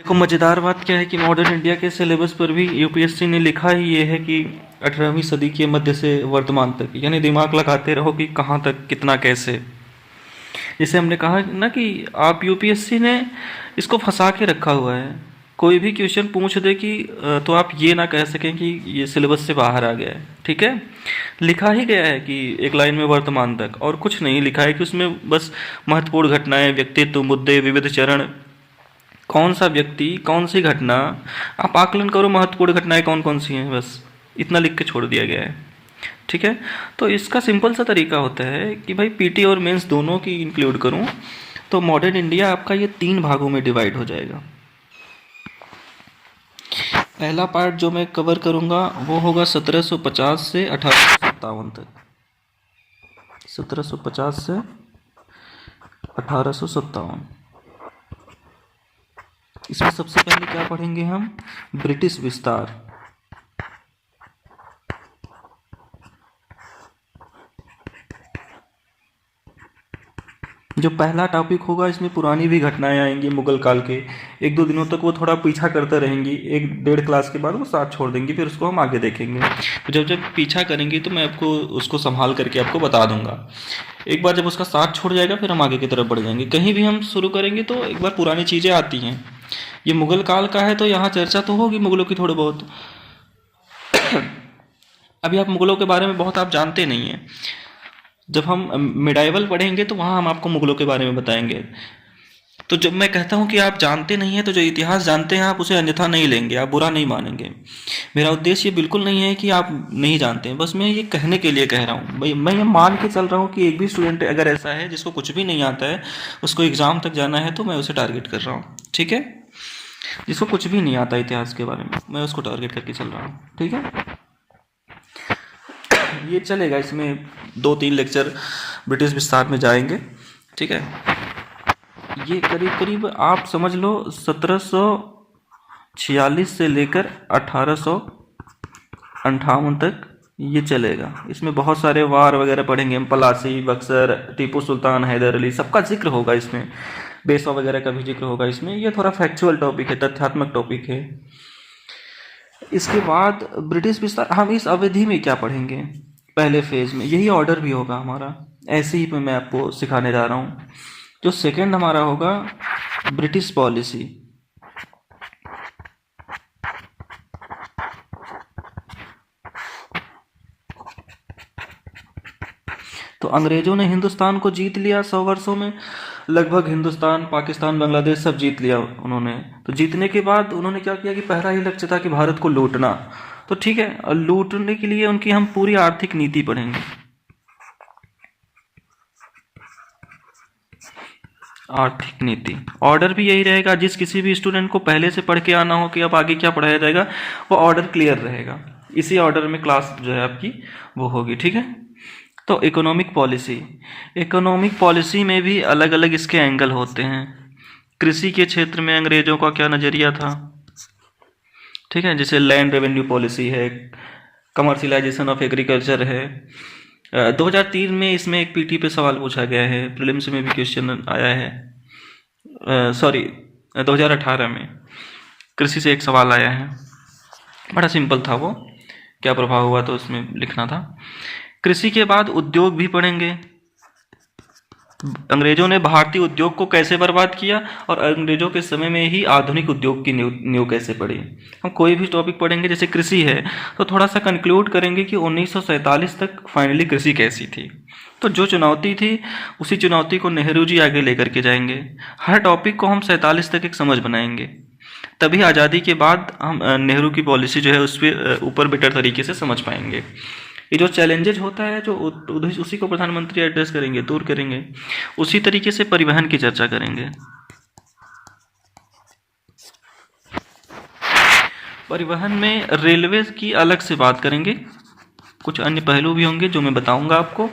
देखो, मज़ेदार बात क्या है कि मॉडर्न इंडिया के सिलेबस पर भी यूपीएससी ने लिखा ही ये है कि 18वीं सदी के मध्य से वर्तमान तक, यानी दिमाग लगाते रहो कि कहाँ तक कितना कैसे। जैसे हमने कहा ना कि आप यूपीएससी ने इसको फंसा के रखा हुआ है। कोई भी क्वेश्चन पूछ दे कि तो आप ये ना कह सकें कि ये सिलेबस से बाहर आ गया है। ठीक है, लिखा ही गया है कि एक लाइन में वर्तमान तक, और कुछ नहीं लिखा है कि उसमें बस महत्वपूर्ण घटनाएं, व्यक्तित्व, मुद्दे, विविध चरण, कौन सा व्यक्ति, कौन सी घटना, आप आकलन करो महत्वपूर्ण घटनाएं कौन कौन सी हैं, बस इतना लिख के छोड़ दिया गया है। ठीक है, तो इसका सिंपल सा तरीका होता है कि भाई पीटी और मेंस दोनों की इंक्लूड करूं तो मॉडर्न इंडिया आपका ये 3 भागों में डिवाइड हो जाएगा। पहला पार्ट जो मैं कवर करूंगा वो होगा 1750 से 1857 तक। 1750 से 1857। इसमें सबसे पहले क्या पढ़ेंगे हम? ब्रिटिश विस्तार। जो पहला टॉपिक होगा इसमें पुरानी भी घटनाएं आएंगी मुगल काल के। एक दो दिनों तक वो थोड़ा पीछा करते रहेंगी, एक डेढ़ क्लास के बाद वो साथ छोड़ देंगी, फिर उसको हम आगे देखेंगे। तो जब जब पीछा करेंगी तो मैं आपको उसको संभाल करके आपको बता दूंगा। एक बार जब उसका साथ छोड़ जाएगा फिर हम आगे की तरफ बढ़ जाएंगे। कहीं भी हम शुरू करेंगे तो एक बार पुरानी चीज़ें आती हैं। ये मुगल काल का है तो यहाँ चर्चा तो होगी मुगलों की थोड़ी बहुत। अभी आप मुगलों के बारे में बहुत आप जानते नहीं हैं। जब हम मिडाइवल पढ़ेंगे तो वहाँ हम आपको मुगलों के बारे में बताएंगे। तो जब मैं कहता हूँ कि आप जानते नहीं हैं तो जो इतिहास जानते हैं आप उसे अन्यथा नहीं लेंगे, आप बुरा नहीं मानेंगे। मेरा उद्देश्य ये बिल्कुल नहीं है कि आप नहीं जानते हैं, बस मैं ये कहने के लिए कह रहा हूँ। भाई मैं ये मान के चल रहा हूँ कि एक भी स्टूडेंट अगर ऐसा है जिसको कुछ भी नहीं आता है, उसको एग्ज़ाम तक जाना है, तो मैं उसे टारगेट कर रहा हूँ। ठीक है, जिसको कुछ भी नहीं आता इतिहास के बारे में मैं उसको टारगेट करके चल रहा हूँ। ठीक है, ये चलेगा। इसमें 2-3 लेक्चर ब्रिटिश विस्तार में जाएंगे। ठीक है, ये करीब करीब आप समझ लो 1746 से लेकर 1858 तक ये चलेगा। इसमें बहुत सारे वार वगैरह पढ़ेंगे हम, पलासी, बक्सर, टीपू सुल्तान, हैदर अली, सबका जिक्र होगा इसमें। बेसवा वगैरह का भी जिक्र होगा इसमें। ये थोड़ा फैक्चुअल टॉपिक है, तथ्यात्मक टॉपिक है। इसके बाद ब्रिटिश विस्तार, हम इस अवधि में क्या पढ़ेंगे? पहले फेज में यही ऑर्डर भी होगा हमारा, ऐसे ही मैं आपको सिखाने जा रहा हूँ। जो सेकंड हमारा होगा ब्रिटिश पॉलिसी। तो अंग्रेजों ने हिंदुस्तान को जीत लिया 100 वर्षों में, लगभग हिंदुस्तान, पाकिस्तान, बांग्लादेश सब जीत लिया उन्होंने। तो जीतने के बाद उन्होंने क्या किया कि पहला ही लक्ष्य था कि भारत को लूटना। तो ठीक है, लूटने के लिए उनकी हम पूरी आर्थिक नीति पढ़ेंगे। आर्थिक नीति ऑर्डर भी यही रहेगा। जिस किसी भी स्टूडेंट को पहले से पढ़ के आना हो कि अब आगे क्या पढ़ाया जाएगा, वो ऑर्डर क्लियर रहेगा। इसी ऑर्डर में क्लास जो है आपकी वो होगी। ठीक है, तो इकोनॉमिक पॉलिसी। इकोनॉमिक पॉलिसी में भी अलग अलग इसके एंगल होते हैं। कृषि के क्षेत्र में अंग्रेजों का क्या नज़रिया था? ठीक है, जैसे लैंड रेवेन्यू पॉलिसी है, कमर्शियलाइजेशन ऑफ एग्रीकल्चर है। 2003 में इसमें एक पीटी पे सवाल पूछा गया है, प्रीलिम्स में भी क्वेश्चन आया है। सॉरी, 2018 में कृषि से एक सवाल आया है, बड़ा सिंपल था वो, क्या प्रभाव हुआ तो उसमें लिखना था। कृषि के बाद उद्योग भी पढ़ेंगे। अंग्रेजों ने भारतीय उद्योग को कैसे बर्बाद किया और अंग्रेजों के समय में ही आधुनिक उद्योग की नींव कैसे पड़ी। हम कोई भी टॉपिक पढ़ेंगे, जैसे कृषि है तो थोड़ा सा कंक्लूड करेंगे कि 1947 तक फाइनली कृषि कैसी थी। तो जो चुनौती थी उसी चुनौती को नेहरू जी आगे लेकर के जाएंगे। हर टॉपिक को हम 47 तक एक समझ बनाएंगे, तभी आज़ादी के बाद हम नेहरू की पॉलिसी जो है उस पर ऊपर बेटर तरीके से समझ पाएंगे। ये जो चैलेंजेज होता है जो उसी को प्रधानमंत्री एड्रेस करेंगे, दूर करेंगे। उसी तरीके से परिवहन की चर्चा करेंगे। परिवहन में रेलवे की अलग से बात करेंगे, कुछ अन्य पहलू भी होंगे जो मैं बताऊंगा आपको,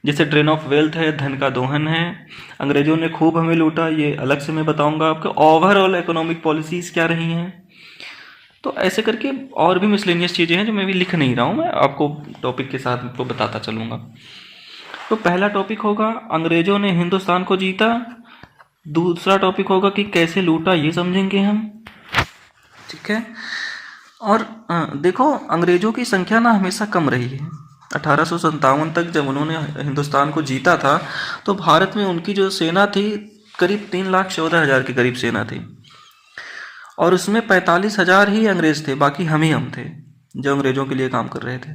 जैसे ड्रेन ऑफ वेल्थ है, धन का दोहन है, अंग्रेजों ने खूब हमें लूटा, ये अलग से मैं बताऊंगा आपको। ओवरऑल इकोनॉमिक पॉलिसीज क्या रही हैं, तो ऐसे करके और भी मिसलेनियस चीज़ें हैं जो मैं भी लिख नहीं रहा हूँ, मैं आपको टॉपिक के साथ आपको बताता चलूँगा। तो पहला टॉपिक होगा अंग्रेजों ने हिंदुस्तान को जीता, दूसरा टॉपिक होगा कि कैसे लूटा, ये समझेंगे हम। ठीक है। और देखो, अंग्रेजों की संख्या ना हमेशा कम रही है। 1857 तक जब उन्होंने हिंदुस्तान को जीता था, तो भारत में उनकी जो सेना थी करीब 3,14,000 के करीब सेना थी, और उसमें 45,000 ही अंग्रेज थे, बाकी हम थे जो अंग्रेजों के लिए काम कर रहे थे।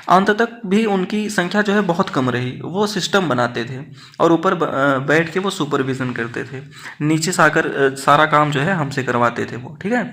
अंत तक भी उनकी संख्या जो है बहुत कम रही। वो सिस्टम बनाते थे और ऊपर बैठ के वो सुपरविजन करते थे, नीचे से आकर सारा काम जो है हमसे करवाते थे वो। ठीक है।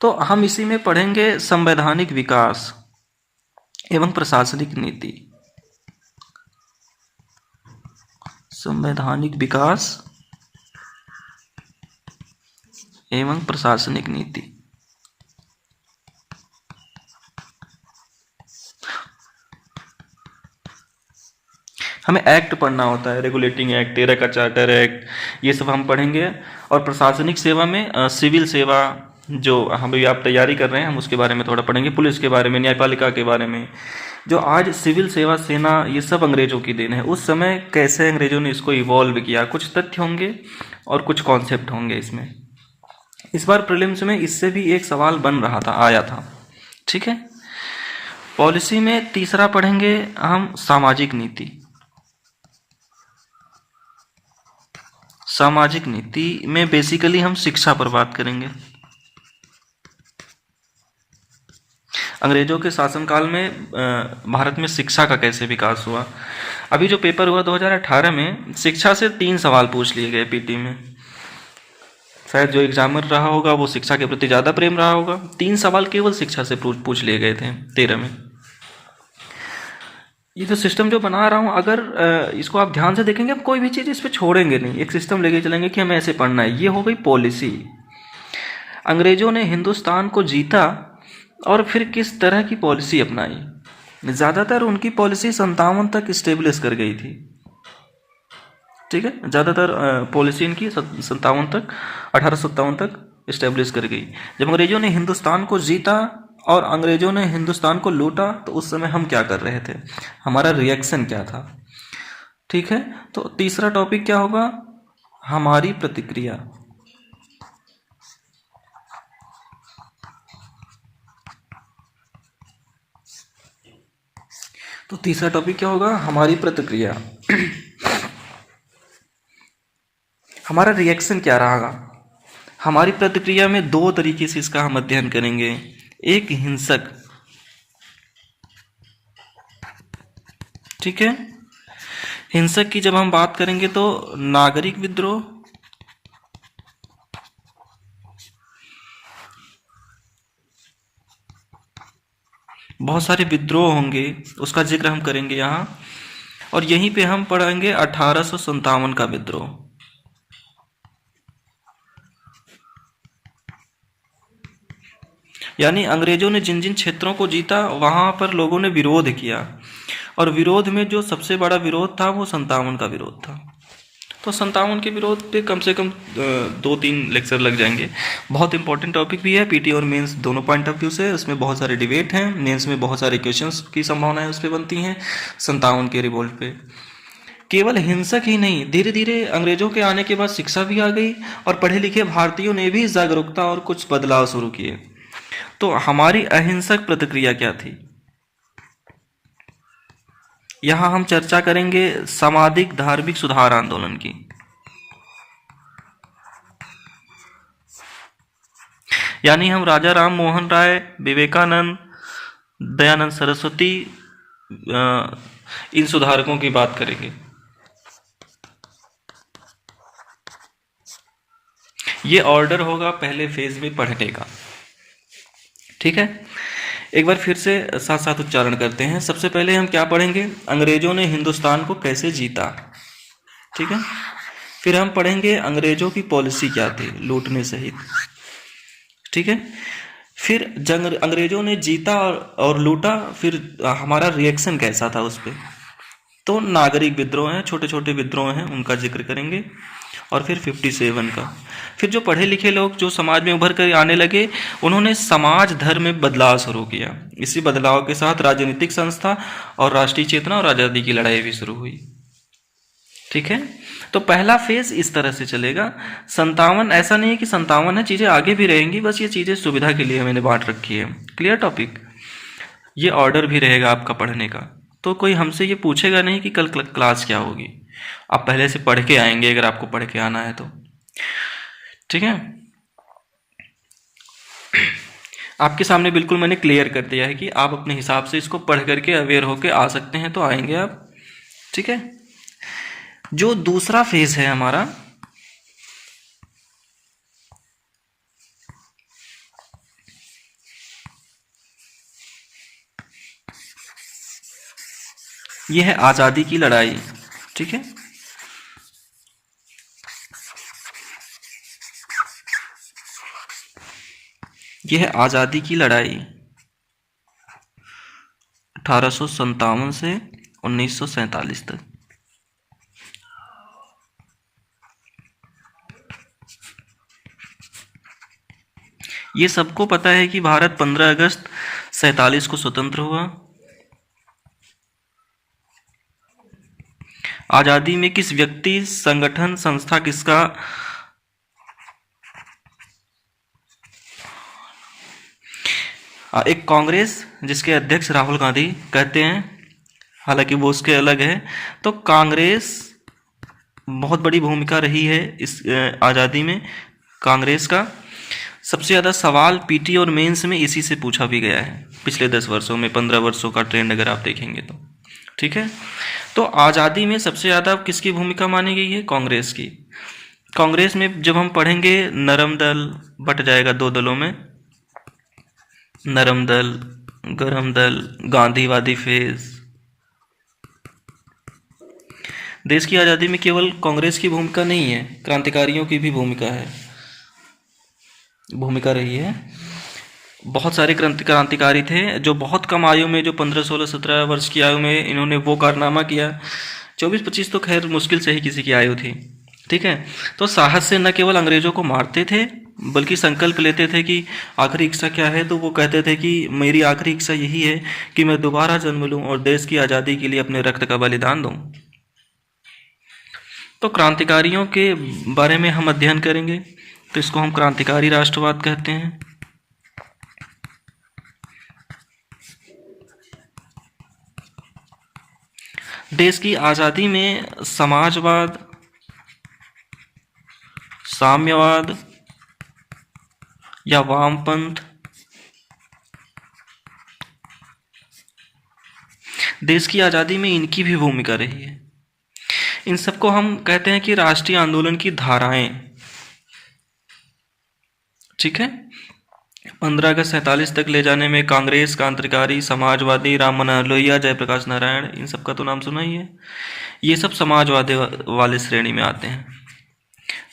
तो हम इसी में पढ़ेंगे संवैधानिक विकास एवं प्रशासनिक नीति। संवैधानिक विकास एवं प्रशासनिक नीति। हमें एक्ट पढ़ना होता है, रेगुलेटिंग एक्ट, टेरा का चार्टर एक्ट, ये सब हम पढ़ेंगे। और प्रशासनिक सेवा में सिविल सेवा, जो हम भी आप तैयारी कर रहे हैं, हम उसके बारे में थोड़ा पढ़ेंगे, पुलिस के बारे में, न्यायपालिका के बारे में। जो आज सिविल सेवा, सेना, ये सब अंग्रेजों की देन है। उस समय कैसे अंग्रेजों ने इसको इवॉल्व किया, कुछ तथ्य होंगे और कुछ कॉन्सेप्ट होंगे इसमें। इस बार प्रीलिम्स में इससे भी एक सवाल बन रहा था, आया था। ठीक है। पॉलिसी में तीसरा पढ़ेंगे हम सामाजिक नीति। सामाजिक नीति में बेसिकली हम शिक्षा पर बात करेंगे। अंग्रेजों के शासनकाल में भारत में शिक्षा का कैसे विकास हुआ। अभी जो पेपर हुआ 2018 में, शिक्षा से 3 सवाल पूछ लिए गए पीटी में। शायद जो एग्जामर रहा होगा वो शिक्षा के प्रति ज़्यादा प्रेम रहा होगा। 3 सवाल केवल शिक्षा से पूछ लिए गए थे 13 में। ये जो सिस्टम जो बना रहा हूँ, अगर इसको आप ध्यान से देखेंगे, हम कोई भी चीज़ इस पर छोड़ेंगे नहीं, एक सिस्टम लेके चलेंगे कि हमें ऐसे पढ़ना है। ये हो गई पॉलिसी। अंग्रेजों ने हिंदुस्तान को जीता और फिर किस तरह की पॉलिसी अपनाई। ज़्यादातर उनकी पॉलिसी 57 तक इस्टेब्लिश कर गई थी। ठीक है। ज़्यादातर पॉलिसी इनकी 57 तक, 1857 तक इस्टेब्लिश कर गई। जब अंग्रेजों ने हिंदुस्तान को जीता और अंग्रेजों ने हिंदुस्तान को लूटा, तो उस समय हम क्या कर रहे थे, हमारा रिएक्शन क्या था। ठीक है। तो तीसरा टॉपिक क्या होगा, हमारी प्रतिक्रिया। तो तीसरा टॉपिक क्या होगा, हमारी प्रतिक्रिया। हमारा रिएक्शन क्या रहा। हमारी प्रतिक्रिया में 2 तरीके से इसका हम अध्ययन करेंगे। एक हिंसक, ठीक है। हिंसक की जब हम बात करेंगे तो नागरिक विद्रोह, बहुत सारे विद्रोह होंगे, उसका जिक्र हम करेंगे यहाँ। और यहीं पे हम पढ़ेंगे 1857 का विद्रोह। यानी अंग्रेजों ने जिन जिन क्षेत्रों को जीता वहां पर लोगों ने विरोध किया, और विरोध में जो सबसे बड़ा विरोध था वो 57 का विरोध था। तो 57 के विरोध पे कम से कम 2-3 लेक्चर लग जाएंगे। बहुत इंपॉर्टेंट टॉपिक भी है, पीटी और मेंस दोनों पॉइंट ऑफ व्यू से। उसमें बहुत सारे डिबेट हैं, मेंस में बहुत सारे क्वेश्चंस की संभावनाएं उस पर बनती हैं 57 के रिवोल्ट पे। केवल हिंसक ही नहीं, धीरे धीरे अंग्रेजों के आने के बाद शिक्षा भी आ गई और पढ़े लिखे भारतीयों ने भी जागरूकता और कुछ बदलाव शुरू किए। तो हमारी अहिंसक प्रतिक्रिया क्या थी, यहां हम चर्चा करेंगे सामाजिक धार्मिक सुधार आंदोलन की। यानी हम राजा राम मोहन राय, विवेकानंद, दयानंद सरस्वती, इन सुधारकों की बात करेंगे। ये ऑर्डर होगा पहले फेज में पढ़ने का। ठीक है। एक बार फिर से साथ साथ उच्चारण करते हैं। सबसे पहले हम क्या पढ़ेंगे, अंग्रेजों ने हिंदुस्तान को कैसे जीता। ठीक है। फिर हम पढ़ेंगे अंग्रेजों की पॉलिसी क्या थी, लूटने सहित। ठीक है। फिर अंग्रेजों ने जीता और लूटा, फिर हमारा रिएक्शन कैसा था उस पर। तो नागरिक विद्रोह हैं, छोटे छोटे विद्रोह हैं, उनका जिक्र करेंगे। और फिर 57 का। फिर जो पढ़े लिखे लोग जो समाज में उभर कर आने लगे, उन्होंने समाज धर्म में बदलाव शुरू किया। इसी बदलाव के साथ राजनीतिक संस्था और राष्ट्रीय चेतना और आज़ादी की लड़ाई भी शुरू हुई। ठीक है, तो पहला फेज इस तरह से चलेगा। 57 ऐसा नहीं है कि 57 है, चीज़ें आगे भी रहेंगी, बस ये चीज़ें सुविधा के लिए मैंने बांट रखी है। Clear topic? ये ऑर्डर भी रहेगा आपका पढ़ने का, तो कोई हमसे ये पूछेगा नहीं कि कल क्लास क्या होगी, आप पहले से पढ़ के आएंगे अगर आपको पढ़ के आना है तो। ठीक है, आपके सामने बिल्कुल मैंने क्लियर कर दिया है कि आप अपने हिसाब से इसको पढ़ करके अवेयर होके आ सकते हैं तो आएंगे आप। ठीक है, जो दूसरा फेज है हमारा, यह है आज़ादी की लड़ाई। ठीक है, यह है आज़ादी की लड़ाई 1857 से 1947 तक। ये सबको पता है कि भारत 15 अगस्त 47 को स्वतंत्र हुआ। आज़ादी में किस व्यक्ति, संगठन, संस्था, किसका एक कांग्रेस जिसके अध्यक्ष राहुल गांधी कहते हैं, हालांकि वो उसके अलग है, तो कांग्रेस बहुत बड़ी भूमिका रही है इस आज़ादी में। कांग्रेस का सबसे ज़्यादा सवाल पीटी और मेंस में इसी से पूछा भी गया है पिछले 10 वर्षों में, 15 वर्षों का ट्रेंड अगर आप देखेंगे तो। ठीक है, तो आज़ादी में सबसे ज़्यादा किसकी भूमिका मानी गई है? कांग्रेस की। कांग्रेस में जब हम पढ़ेंगे, नरम दल बट जाएगा 2 दलों में, नरम दल, गरम दल, गांधीवादी फेज। देश की आज़ादी में केवल कांग्रेस की भूमिका नहीं है, क्रांतिकारियों की भी भूमिका रही है। बहुत सारे क्रांतिकारी थे जो बहुत कम आयु में, जो 15, 16, 17 वर्ष की आयु में इन्होंने वो कारनामा किया। 24, 25 तो खैर मुश्किल से ही किसी की आयु थी। ठीक है, तो साहस से न केवल अंग्रेजों को मारते थे बल्कि संकल्प लेते थे कि आखिरी इच्छा क्या है, तो वो कहते थे कि मेरी आखिरी इच्छा यही है कि मैं दोबारा जन्म लूं और देश की आज़ादी के लिए अपने रक्त का बलिदान दूं। तो क्रांतिकारियों के बारे में हम अध्ययन करेंगे, तो इसको हम क्रांतिकारी राष्ट्रवाद कहते हैं। देश की आज़ादी में समाजवाद, साम्यवाद या वामपंथ, देश की आज़ादी में इनकी भी भूमिका रही है। इन सबको हम कहते हैं कि राष्ट्रीय आंदोलन की धाराएं। ठीक है, 15 अगस्त 47 तक ले जाने में कांग्रेस, क्रांतिकारी, समाजवादी, राम मनोहर लोहिया, जयप्रकाश नारायण, इन सब का तो नाम सुना ही है। ये सब समाजवादी वाले श्रेणी में आते हैं,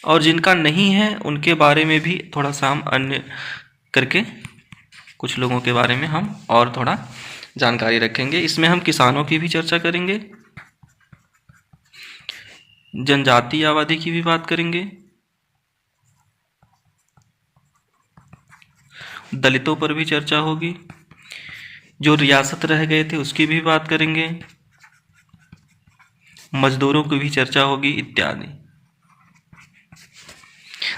और जिनका नहीं है उनके बारे में भी थोड़ा सा हम अन्य करके कुछ लोगों के बारे में हम और थोड़ा जानकारी रखेंगे। इसमें हम किसानों की भी चर्चा करेंगे, जनजातीय आबादी की भी बात करेंगे, दलितों पर भी चर्चा होगी, जो रियासत रह गए थे उसकी भी बात करेंगे, मजदूरों की भी चर्चा होगी इत्यादि।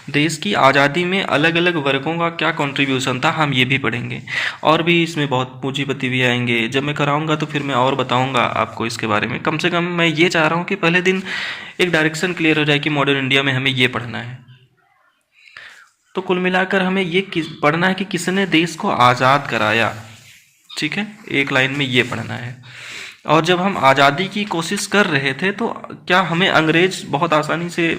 देश की आज़ादी में अलग अलग वर्गों का क्या कंट्रीब्यूशन था हम ये भी पढ़ेंगे, और भी इसमें बहुत पूंजीपति भी आएंगे। जब मैं कराऊंगा तो फिर मैं और बताऊंगा आपको इसके बारे में। कम से कम मैं ये चाह रहा हूँ कि पहले दिन एक डायरेक्शन क्लियर हो जाए कि मॉडर्न इंडिया में हमें ये पढ़ना है। तो कुल मिलाकर हमें ये पढ़ना है कि किसने देश को आज़ाद कराया। ठीक है, एक लाइन में ये पढ़ना है। और जब हम आज़ादी की कोशिश कर रहे थे तो क्या हमें अंग्रेज बहुत आसानी से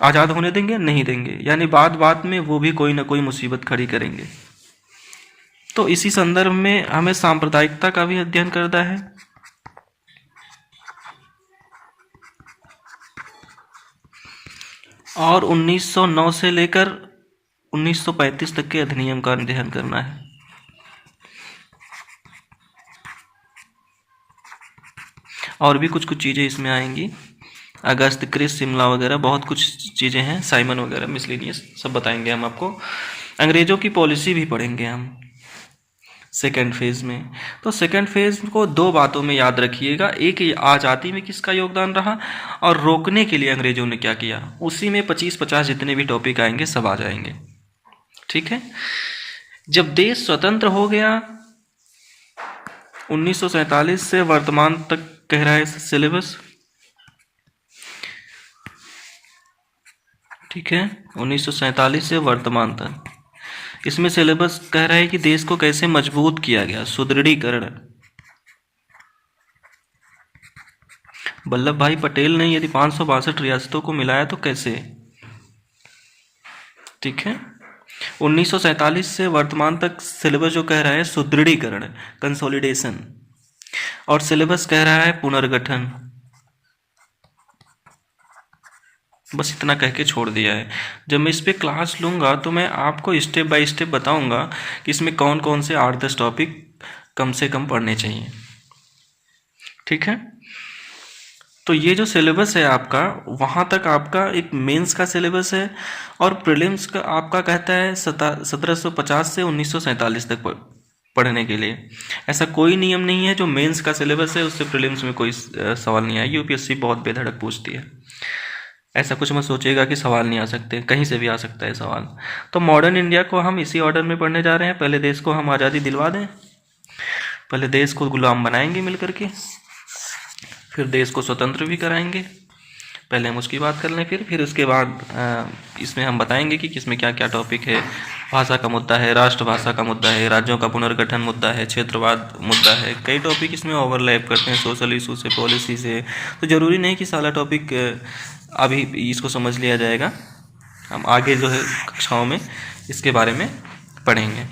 आज़ाद होने देंगे? नहीं देंगे, यानी बात में वो भी कोई ना कोई मुसीबत खड़ी करेंगे। तो इसी संदर्भ में हमें सांप्रदायिकता का भी अध्ययन करना है। और 1909 से लेकर 1935 तक के अधिनियम का अध्ययन करना है। और भी कुछ चीज़ें इसमें आएंगी, अगस्त, क्रिस, शिमला वगैरह बहुत कुछ चीज़ें हैं, साइमन वगैरह, मिसलेनियस सब बताएंगे हम आपको। अंग्रेज़ों की पॉलिसी भी पढ़ेंगे हम। सेकेंड फेज में। तो सेकेंड फेज को दो बातों में याद रखिएगा, एक ये आज़ादी में किसका योगदान रहा और रोकने के लिए अंग्रेजों ने क्या किया, उसी में 25-50 जितने भी टॉपिक आएंगे सब आ जाएंगे। ठीक है। जब देश स्वतंत्र हो गया 1947 से वर्तमान तक कह रहा है सिलेबस। ठीक है, 1947 से वर्तमान तक इसमें सिलेबस कह रहा है कि देश को कैसे मजबूत किया गया, सुदृढ़ीकरण। वल्लभ भाई पटेल ने यदि 562 रियासतों को मिलाया तो कैसे। ठीक है, 1947 से वर्तमान तक सिलेबस जो कह रहा है सुदृढ़ीकरण, कंसोलिडेशन, और सिलेबस कह रहा है पुनर्गठन। बस इतना कह के छोड़ दिया है। जब मैं इस पे क्लास लूँगा तो मैं आपको स्टेप बाय स्टेप बताऊँगा कि इसमें कौन कौन से 8-10 टॉपिक कम से कम पढ़ने चाहिए। ठीक है, तो ये जो सिलेबस है आपका, वहाँ तक आपका एक मेंस का सिलेबस है और प्रीलिम्स का आपका कहता है 1750 से 1947 तक पढ़ने के लिए। ऐसा कोई नियम नहीं है, जो मेंस का सिलेबस है उससे प्रीलिम्स में कोई सवाल नहीं आया। यूपीएससी बहुत बेधड़क पूछती है, ऐसा कुछ मत सोचिएगा कि सवाल नहीं आ सकते, कहीं से भी आ सकता है सवाल। तो मॉडर्न इंडिया को हम इसी ऑर्डर में पढ़ने जा रहे हैं। पहले देश को हम आज़ादी दिलवा दें, पहले देश को गुलाम बनाएंगे मिल करके, फिर देश को स्वतंत्र भी कराएंगे। पहले हम उसकी बात कर लें, फिर उसके बाद इसमें हम बताएंगे कि किसमें क्या क्या टॉपिक है। भाषा का मुद्दा है, राष्ट्रभाषा का मुद्दा है, राज्यों का पुनर्गठन मुद्दा है, क्षेत्रवाद मुद्दा है। कई टॉपिक इसमें ओवरलैप करते हैं, सोशल इशू से, पॉलिसी से। तो ज़रूरी नहीं कि सारा टॉपिक अभी इसको समझ लिया जाएगा। हम आगे जो है कक्षाओं में इसके बारे में पढ़ेंगे।